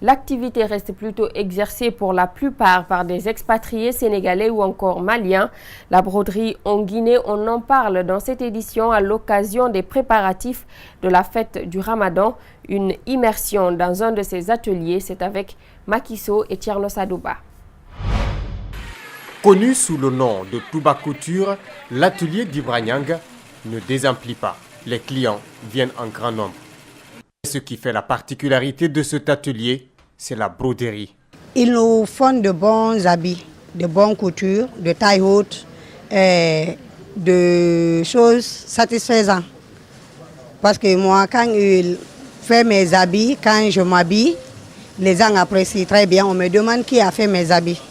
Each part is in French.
L'activité reste plutôt exercée pour la plupart par des expatriés sénégalais ou encore maliens. La broderie en Guinée, on en parle dans cette édition à l'occasion des préparatifs de la fête du Ramadan. Une immersion dans un de ces ateliers, c'est avec Makiso et Tierno Sadouba. Connu sous le nom de Touba Couture, l'atelier d'Ibranyang ne désemplit pas. Les clients viennent en grand nombre. Ce qui fait la particularité de cet atelier, c'est la broderie. Ils nous font de bons habits, de bonnes coutures, de taille haute, et de choses satisfaisantes. Parce que moi, quand ils font mes habits, quand je m'habille, les gens apprécient très bien. On me demande qui a fait mes habits.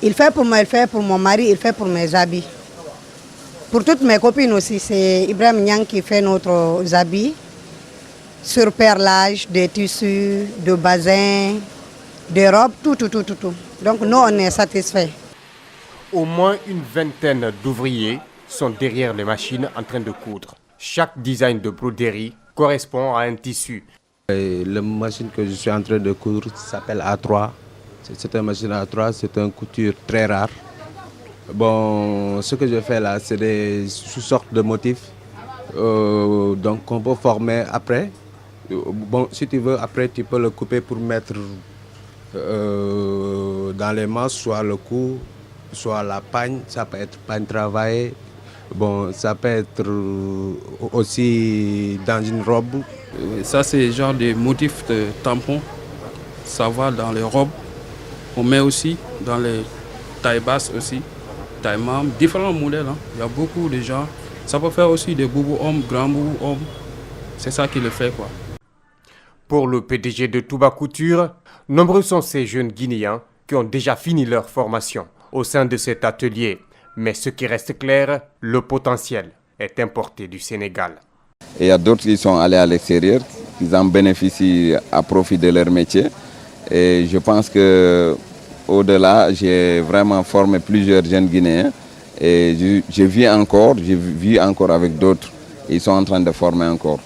Il fait pour moi, il fait pour mon mari, il fait pour mes habits. Pour toutes mes copines aussi, c'est Ibrahim Niang qui fait nos habits. Sur perlage, des tissus, de bassins, des robes, tout. Donc nous, on est satisfaits. Au moins une vingtaine d'ouvriers sont derrière les machines en train de coudre. Chaque design de broderie correspond à un tissu. La machine que je suis en train de coudre s'appelle A3. C'est une machine A3, c'est une couture très rare. Bon, ce que je fais là, c'est des sortes de motifs donc qu'on peut former après. Bon, si tu veux, après tu peux le couper pour mettre dans les manches, soit le cou, soit la pagne. Ça peut être pagne travaillée. Bon, ça peut être aussi dans une robe. Ça, c'est genre des motifs de tampons. Ça va dans les robes. On met aussi dans les tailles basses aussi, taille membres, différents modèles. Hein. Il y a beaucoup de gens. Ça peut faire aussi des boubous hommes, grands boubous hommes. C'est ça qui le fait, quoi. Pour le PDG de Touba Couture, nombreux sont ces jeunes Guinéens qui ont déjà fini leur formation au sein de cet atelier. Mais ce qui reste clair, le potentiel est importé du Sénégal. Et il y a d'autres qui sont allés à l'extérieur, qui en bénéficient à profit de leur métier. Et je pense qu'au-delà, j'ai vraiment formé plusieurs jeunes Guinéens. Et je vis encore avec d'autres. Ils sont en train de former encore.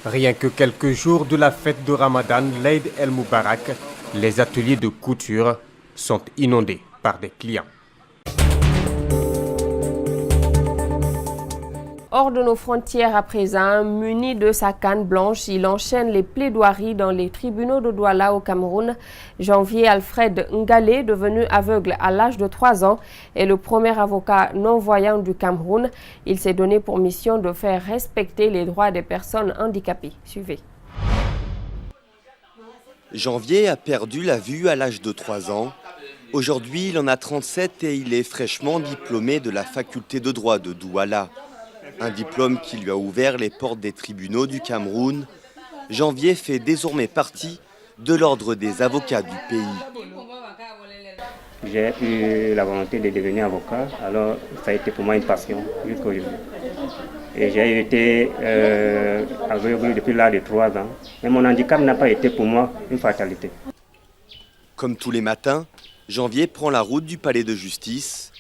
Rien que quelques jours de la fête de Ramadan, l'Aïd El Moubarak, les ateliers de couture sont inondés par des clients. Hors de nos frontières à présent, muni de sa canne blanche, il enchaîne les plaidoiries dans les tribunaux de Douala au Cameroun. Janvier Alfred Ngalé, devenu aveugle à l'âge de 3 ans, est le premier avocat non-voyant du Cameroun. Il s'est donné pour mission de faire respecter les droits des personnes handicapées. Suivez. Janvier a perdu la vue à l'âge de 3 ans. Aujourd'hui, il en a 37 et il est fraîchement diplômé de la faculté de droit de Douala. Un diplôme qui lui a ouvert les portes des tribunaux du Cameroun. Janvier fait désormais partie de l'ordre des avocats du pays. J'ai eu la volonté de devenir avocat, alors ça a été pour moi une passion jusqu'aujourd'hui. Et j'ai été aveugle depuis l'âge de 3 ans. Mais mon handicap n'a pas été pour moi une fatalité. Comme tous les matins, Janvier prend la route du palais de justice.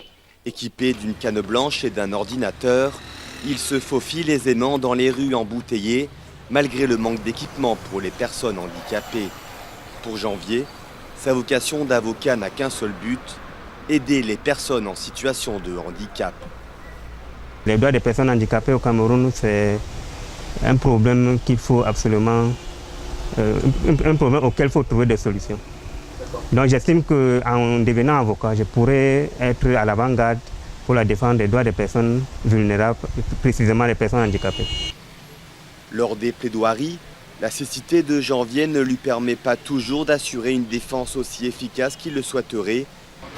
Équipé d'une canne blanche et d'un ordinateur, il se faufile aisément dans les rues embouteillées, malgré le manque d'équipement pour les personnes handicapées. Pour Janvier, sa vocation d'avocat n'a qu'un seul but, aider les personnes en situation de handicap. Les droits des personnes handicapées au Cameroun, c'est un problème qu'il faut absolument, un problème auquel il faut trouver des solutions. Donc j'estime qu'en devenant avocat, je pourrais être à l'avant-garde pour la défense des droits des personnes vulnérables, précisément les personnes handicapées. Lors des plaidoiries, la cécité de Janvier ne lui permet pas toujours d'assurer une défense aussi efficace qu'il le souhaiterait,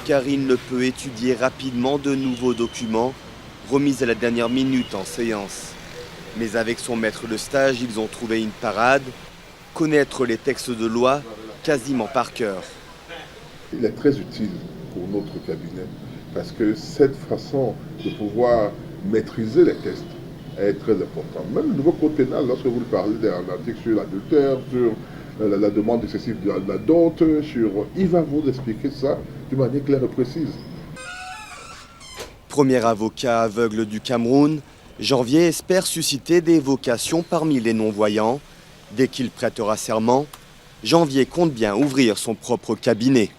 car il ne peut étudier rapidement de nouveaux documents remis à la dernière minute en séance. Mais avec son maître de stage, ils ont trouvé une parade, connaître les textes de loi quasiment par cœur. Il est très utile pour notre cabinet parce que cette façon de pouvoir maîtriser les textes est très importante. Même le nouveau code pénal, lorsque vous parlez d'un article sur l'adultère, sur la demande excessive de la dot, il va vous expliquer ça de manière claire et précise. Premier avocat aveugle du Cameroun, Janvier espère susciter des vocations parmi les non-voyants. Dès qu'il prêtera serment, Janvier compte bien ouvrir son propre cabinet.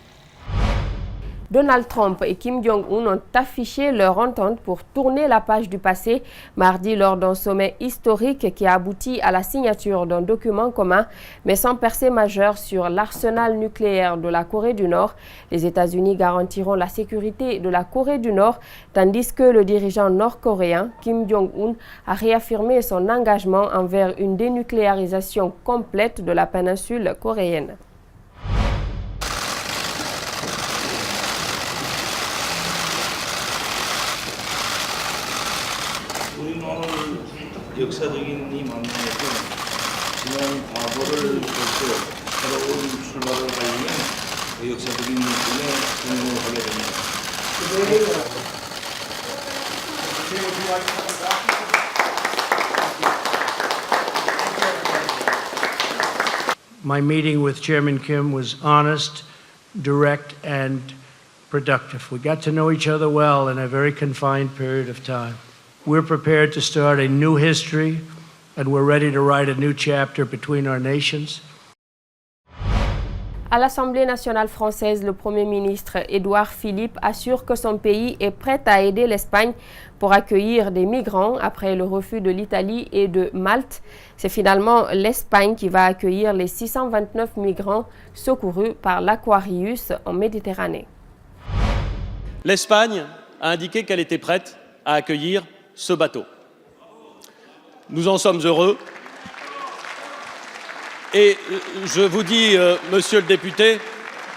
Donald Trump et Kim Jong-un ont affiché leur entente pour tourner la page du passé mardi lors d'un sommet historique qui a abouti à la signature d'un document commun, mais sans percée majeure sur l'arsenal nucléaire de la Corée du Nord. Les États-Unis garantiront la sécurité de la Corée du Nord, tandis que le dirigeant nord-coréen Kim Jong-un a réaffirmé son engagement envers une dénucléarisation complète de la péninsule coréenne. 역사적인 이 만남에서 지난 과거를 보고 새로운 출발을 알리는 역사적인 일에 공헌을 하게 됩니다. My meeting with Chairman Kim was honest, direct, and productive. We got to know each other well in a very confined period of time. We're prepared to start a new history, and we're ready to write a new chapter between our nations. À l'Assemblée nationale française, le Premier ministre Édouard Philippe assure que son pays est prêt à aider l'Espagne pour accueillir des migrants après le refus de l'Italie et de Malte. C'est finalement l'Espagne qui va accueillir les 629 migrants secourus par l'Aquarius en Méditerranée. L'Espagne a indiqué qu'elle était prête à accueillir ce bateau. Nous en sommes heureux. Et je vous dis, monsieur le député,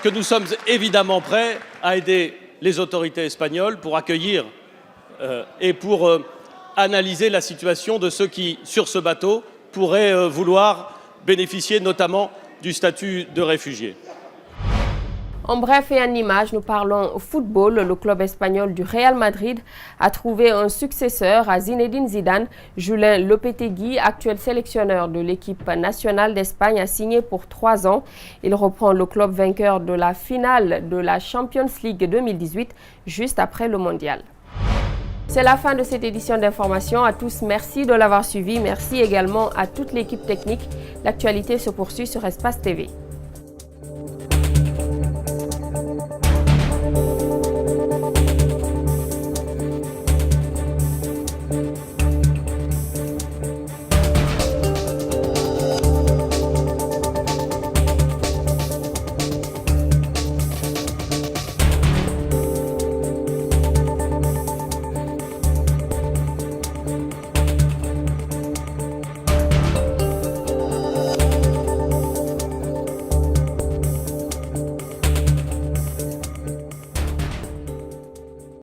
que nous sommes évidemment prêts à aider les autorités espagnoles pour accueillir et pour analyser la situation de ceux qui, sur ce bateau, pourraient vouloir bénéficier notamment du statut de réfugié. En bref et en images, nous parlons football. Le club espagnol du Real Madrid a trouvé un successeur à Zinedine Zidane. Julien Lopetegui, actuel sélectionneur de l'équipe nationale d'Espagne, a signé pour 3 ans. Il reprend le club vainqueur de la finale de la Champions League 2018, juste après le mondial. C'est la fin de cette édition d'information. À tous, merci de l'avoir suivi. Merci également à toute l'équipe technique. L'actualité se poursuit sur Espace TV.